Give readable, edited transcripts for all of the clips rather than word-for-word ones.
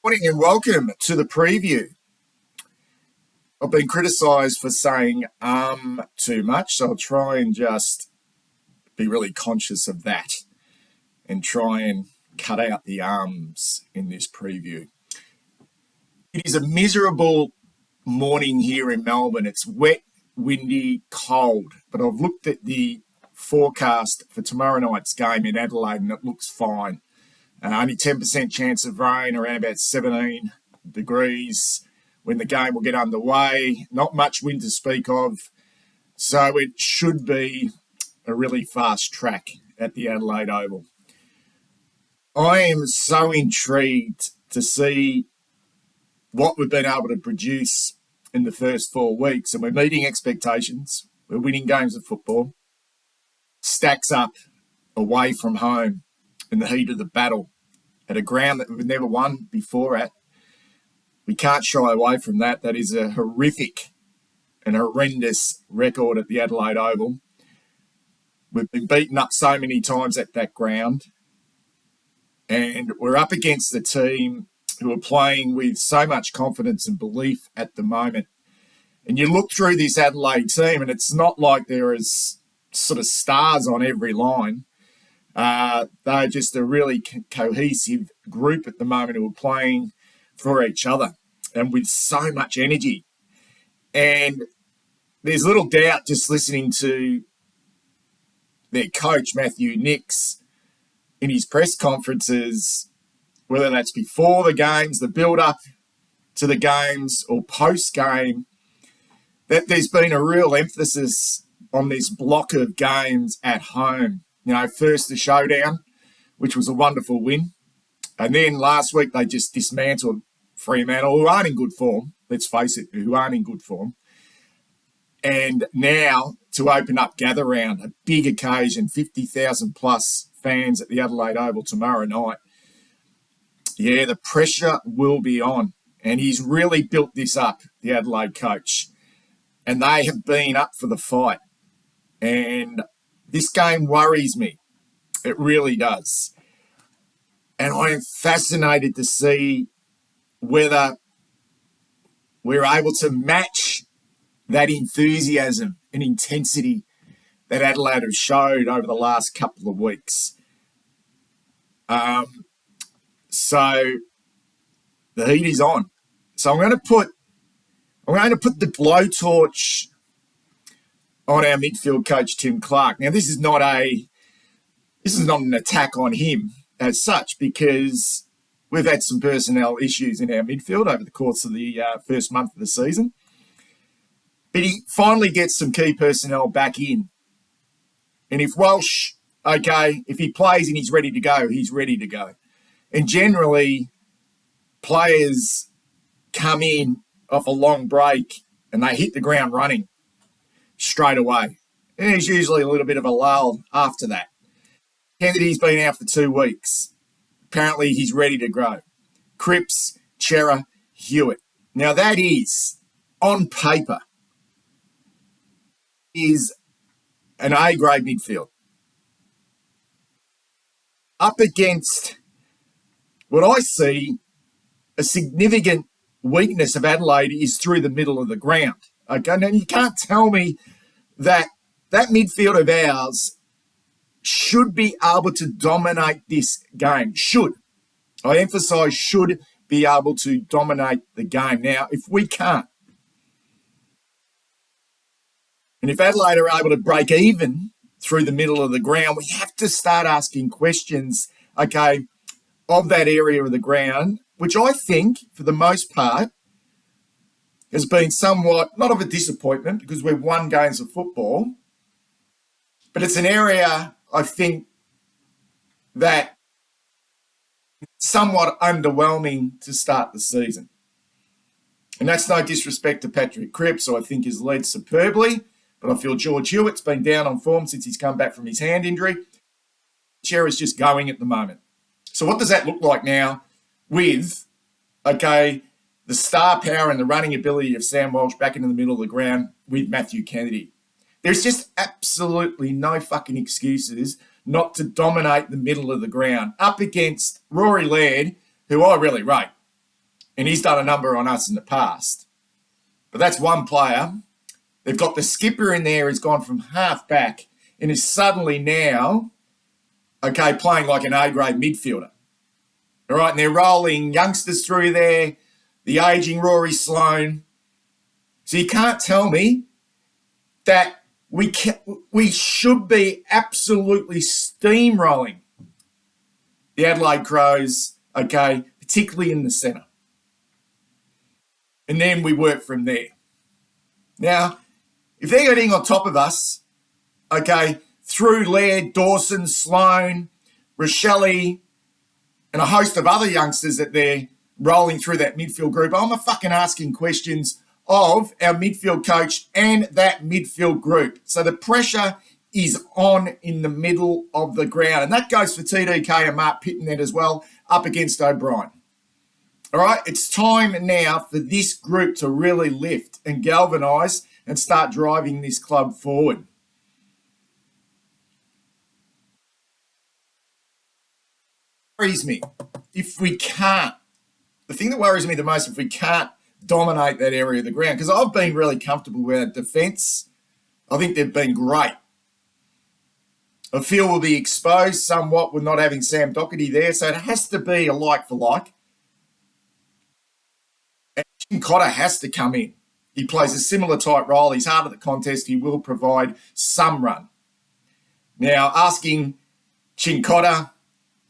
Morning and welcome to the preview. I've been criticised for saying too much, so I'll try and just be really conscious of that and try and cut out the ums in this preview. It is a miserable morning here in Melbourne. It's wet, windy, cold, but I've looked at the forecast for tomorrow night's game in Adelaide and it looks fine. Only 10% chance of rain, around about 17 degrees when the game will get underway. Not much wind to speak of. So it should be a really fast track at the Adelaide Oval. I am so intrigued to see what we've been able to produce in the first 4 weeks. And we're meeting expectations. We're winning games of football. Stacks up away from home in the heat of the battle at a ground that we've never won before at. We can't shy away from that. That is a horrific and horrendous record at the Adelaide Oval. We've been beaten up so many times at that ground. And we're up against a team who are playing with so much confidence and belief at the moment. And you look through this Adelaide team and it's not like there is sort of stars on every line. They're just a really cohesive group at the moment who are playing for each other and with so much energy. And there's little doubt just listening to their coach, Matthew Nicks, in his press conferences, whether that's before the games, the build-up to the games or post-game, that there's been a real emphasis on this block of games at home. You know, first the showdown, which was a wonderful win. And then last week they just dismantled Fremantle, who aren't in good form, let's face it, who aren't in good form. And now to open up Gather Round, a big occasion, 50,000 plus fans at the Adelaide Oval tomorrow night. Yeah, the pressure will be on. And he's really built this up, the Adelaide coach. And they have been up for the fight. And this game worries me. It really does. And I am fascinated to see whether we're able to match that enthusiasm and intensity that Adelaide have showed over the last couple of weeks. So the heat is on. So I'm going to put the blowtorch on our midfield coach, Tim Clark. Now, this is not an attack on him as such, because we've had some personnel issues in our midfield over the course of the first month of the season. But he finally gets some key personnel back in. And if Walsh, if he plays and he's ready to go, he's ready to go. And generally, players come in off a long break and they hit the ground running straight away. And there's usually a little bit of a lull after that. Kennedy's been out for 2 weeks. Apparently he's ready to grow. Cripps, Chera, Hewitt. Now that is, on paper, is an A-grade midfield. Up against what I see a significant weakness of Adelaide is through the middle of the ground. Okay, now you can't tell me that midfield of ours should be able to dominate this game. Should. I emphasise should be able to dominate the game. Now, if we can't, and if Adelaide are able to break even through the middle of the ground, we have to start asking questions, okay, of that area of the ground, which I think, for the most part, has been somewhat, not of a disappointment because we've won games of football, but it's an area, I think, that somewhat underwhelming to start the season. And that's no disrespect to Patrick Cripps, who I think has led superbly, but I feel George Hewitt's been down on form since he's come back from his hand injury. Chera's just going at the moment. So what does that look like now with, the star power and the running ability of Sam Walsh back into the middle of the ground with Matthew Kennedy? There's just absolutely no fucking excuses not to dominate the middle of the ground up against Rory Laird, who I really rate. and he's done a number on us in the past. But that's one player. They've got the skipper in there who's gone from half back and is suddenly now, playing like an A-grade midfielder. All right, and they're rolling youngsters through there, the ageing Rory Sloane. So you can't tell me that we should be absolutely steamrolling the Adelaide Crows, particularly in the centre. And then we work from there. Now, if they're getting on top of us, through Laird, Dawson, Sloane, Rochelle, and a host of other youngsters that they're rolling through that midfield group, I'm fucking asking questions of our midfield coach and that midfield group. So the pressure is on in the middle of the ground. And that goes for TDK and Mark Pittonet as well, up against O'Brien. All right, it's time now for this group to really lift and galvanise and start driving this club forward. Worries me if we can't. The thing that worries me the most, if we can't dominate that area of the ground, because I've been really comfortable with our defence. I think they've been great. I feel we'll be exposed somewhat with not having Sam Docherty there, so it has to be a like for like. And Cotter has to come in. He plays a similar type role. He's hard at the contest. He will provide some run. Now, asking Chincotta,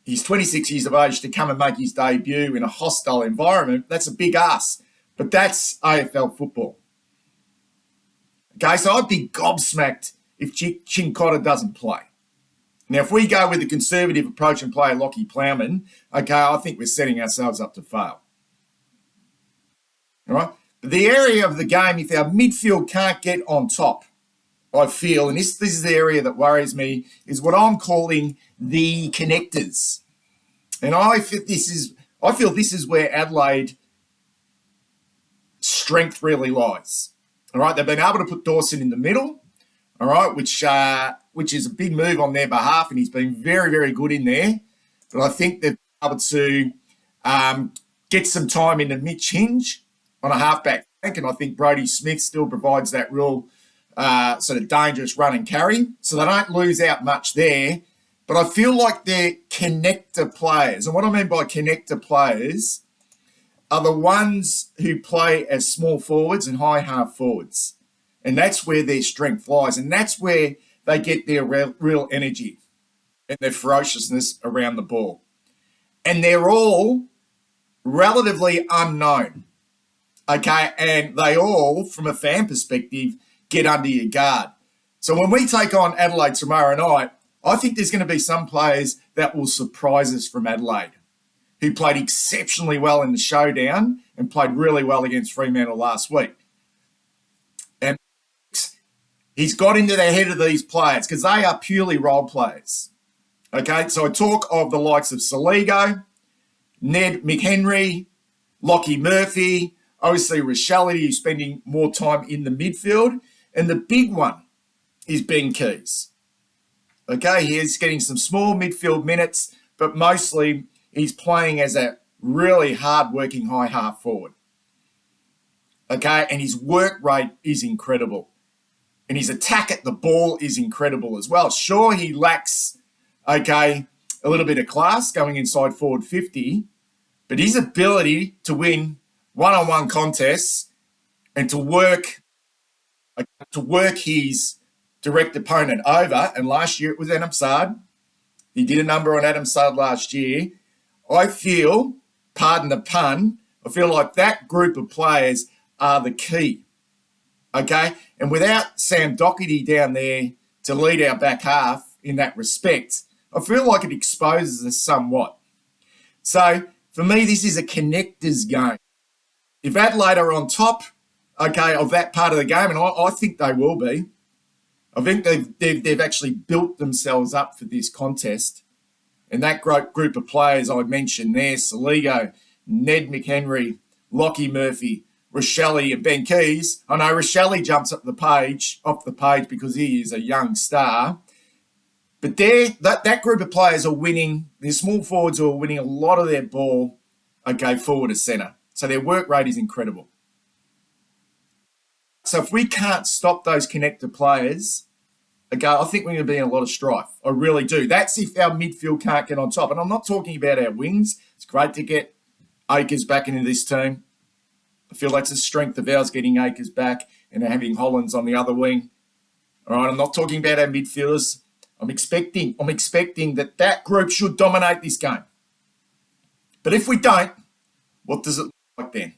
he's 26 years of age, to come and make his debut in a hostile environment, that's a big ask. But that's AFL football. Okay, so I'd be gobsmacked if Chincotta doesn't play. Now, if we go with the conservative approach and play Lockie Plowman, I think we're setting ourselves up to fail. All right? But the area of the game, if our midfield can't get on top, I feel, and this is the area that worries me, is what I'm calling the connectors. And I feel this is where Adelaide strength really lies. All right, they've been able to put Dawson in the middle, all right, which is a big move on their behalf, and he's been very, very good in there. But I think they've been able to get some time into Mitch Hinge on a halfback flank, and I think Brodie Smith still provides that real sort of dangerous run and carry, so they don't lose out much there. But I feel like they're connector players, and what I mean by connector players are the ones who play as small forwards and high half forwards. And that's where their strength lies. And that's where they get their real energy and their ferociousness around the ball. And they're all relatively unknown. Okay, and they all, from a fan perspective, get under your guard. So when we take on Adelaide tomorrow night, I think there's going to be some players that will surprise us from Adelaide, who played exceptionally well in the showdown and played really well against Fremantle last week. And he's got into the head of these players because they are purely role players. Okay, so I talk of the likes of Saligo, Ned McHenry, Lockie Murphy, obviously Rochelle, who's spending more time in the midfield. And the big one is Ben Keys. Okay, he's getting some small midfield minutes, but mostly he's playing as a really hard-working high half forward. Okay, and his work rate is incredible. And his attack at the ball is incredible as well. Sure, he lacks, a little bit of class going inside forward 50, but his ability to win one-on-one contests and to work his direct opponent over, and last year it was Adam Sard. He did a number on Adam Sard last year. I feel, pardon the pun, I feel like that group of players are the key. Okay? And without Sam Docherty down there to lead our back half in that respect, I feel like it exposes us somewhat. So, for me, this is a connectors game. If Adelaide are on top, of that part of the game, and I think they will be, I think they've actually built themselves up for this contest. And that group of players I mentioned there, Saligo, Ned McHenry, Lockie Murphy, Rochelle and Ben Keys. I know Rochelle jumps off the page because he is a young star. But that group of players are winning, the small forwards are winning a lot of their ball, forward to centre. So their work rate is incredible. So if we can't stop those connector players, okay, I think we're going to be in a lot of strife. I really do. That's if our midfield can't get on top. And I'm not talking about our wings. It's great to get Akers back into this team. I feel that's a strength of ours, getting Akers back and having Hollands on the other wing. All right, I'm not talking about our midfielders. I'm expecting that group should dominate this game. But if we don't, what does it look like then?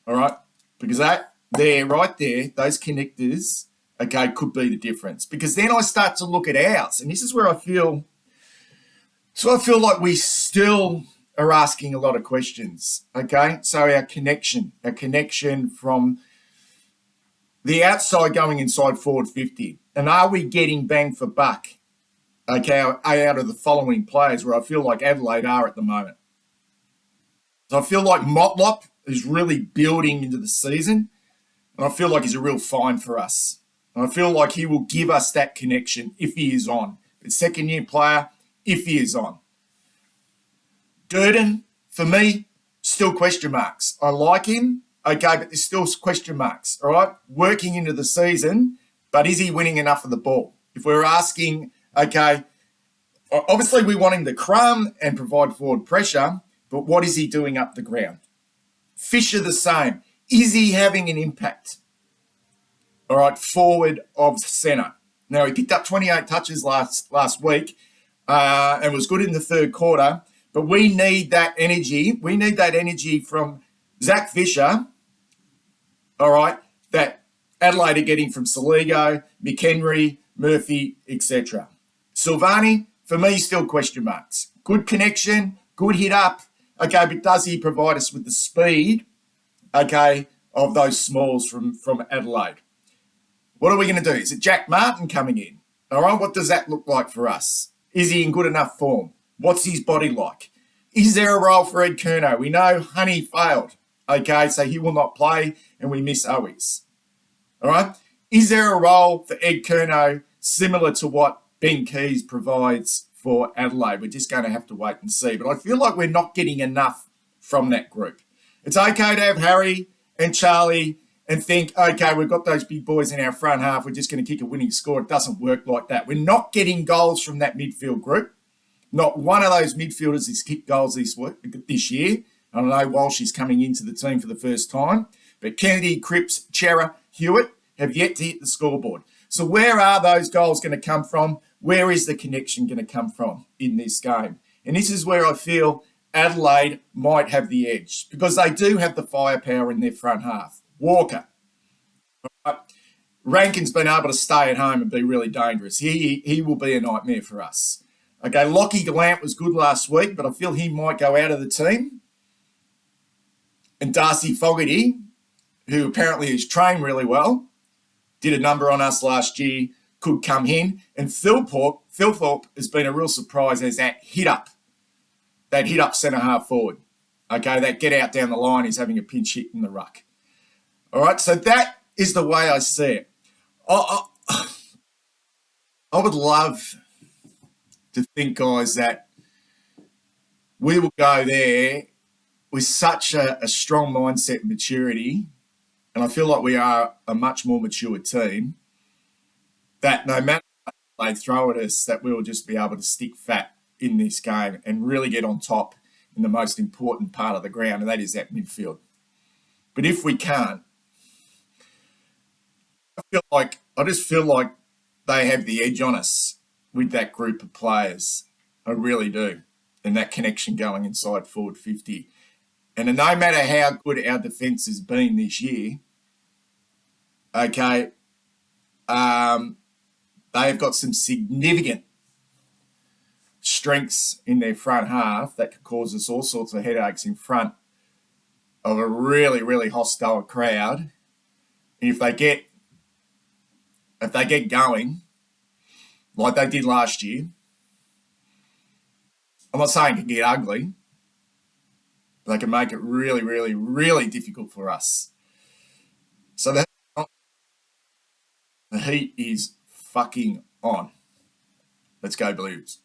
All right, because that there, right there, those connectors, okay, could be the difference. Because then I start to look at ours, and this is where I feel like we still are asking a lot of questions. Okay, so our connection from the outside going inside forward 50, and are we getting bang for buck? Okay, out of the following players, where I feel like Adelaide are at the moment. So I feel like Motlop is really building into the season, and I feel like he's a real find for us. And I feel like he will give us that connection if he is on. But second-year player, if he is on. Durden, for me, still question marks. I like him, okay, but there's still question marks, all right? Working into the season, but is he winning enough of the ball? If we're asking, okay, obviously we want him to crumb and provide forward pressure, but what is he doing up the ground? Fisher the same. Is he having an impact? All right, forward of centre. Now, he picked up 28 touches last week and was good in the third quarter, but we need that energy. We need that energy from Zach Fisher, all right, that Adelaide are getting from Saligo, McHenry, Murphy, etc. Silvani, for me, still question marks. Good connection, good hit up, okay, but does he provide us with the speed, okay, of those smalls from Adelaide? What are we going to do? Is it Jack Martin coming in? All right, what does that look like for us? Is he in good enough form? What's his body like? Is there a role for Ed Curnow? We know Honey failed, okay, so he will not play, and we miss Owies. All right, is there a role for Ed Curnow similar to what Ben Keys provides for Adelaide? We're just going to have to wait and see. But I feel like we're not getting enough from that group. It's okay to have Harry and Charlie and think, okay, we've got those big boys in our front half, we're just going to kick a winning score. It doesn't work like that. We're not getting goals from that midfield group. Not one of those midfielders has kicked goals this year. I don't know, Walsh is coming into the team for the first time. But Kennedy, Cripps, Chera, Hewitt have yet to hit the scoreboard. So where are those goals going to come from? Where is the connection going to come from in this game? And this is where I feel Adelaide might have the edge, because they do have the firepower in their front half. Walker. Rankin's been able to stay at home and be really dangerous. He will be a nightmare for us. Okay, Lockie Gallant was good last week, but I feel he might go out of the team. And Darcy Fogarty, who apparently has trained really well, did a number on us last year, could come in. And Philthorpe has been a real surprise as that hit up centre half forward. Okay, that get out down the line is having a pinch hit in the ruck. All right, so that is the way I see it. I would love to think, guys, that we will go there with such a strong mindset and maturity, and I feel like we are a much more mature team, that no matter what they throw at us, that we will just be able to stick fat in this game and really get on top in the most important part of the ground, and that is that midfield. But if we can't, I just feel like they have the edge on us with that group of players. I really do. And that connection going inside forward 50. And no matter how good our defence has been this year, okay, they've got some significant strengths in their front half that could cause us all sorts of headaches in front of a really, really hostile crowd. And if they get going like they did last year, I'm not saying it can get ugly, but they can make it really, really, really difficult for us. So the heat is fucking on. Let's go Blues.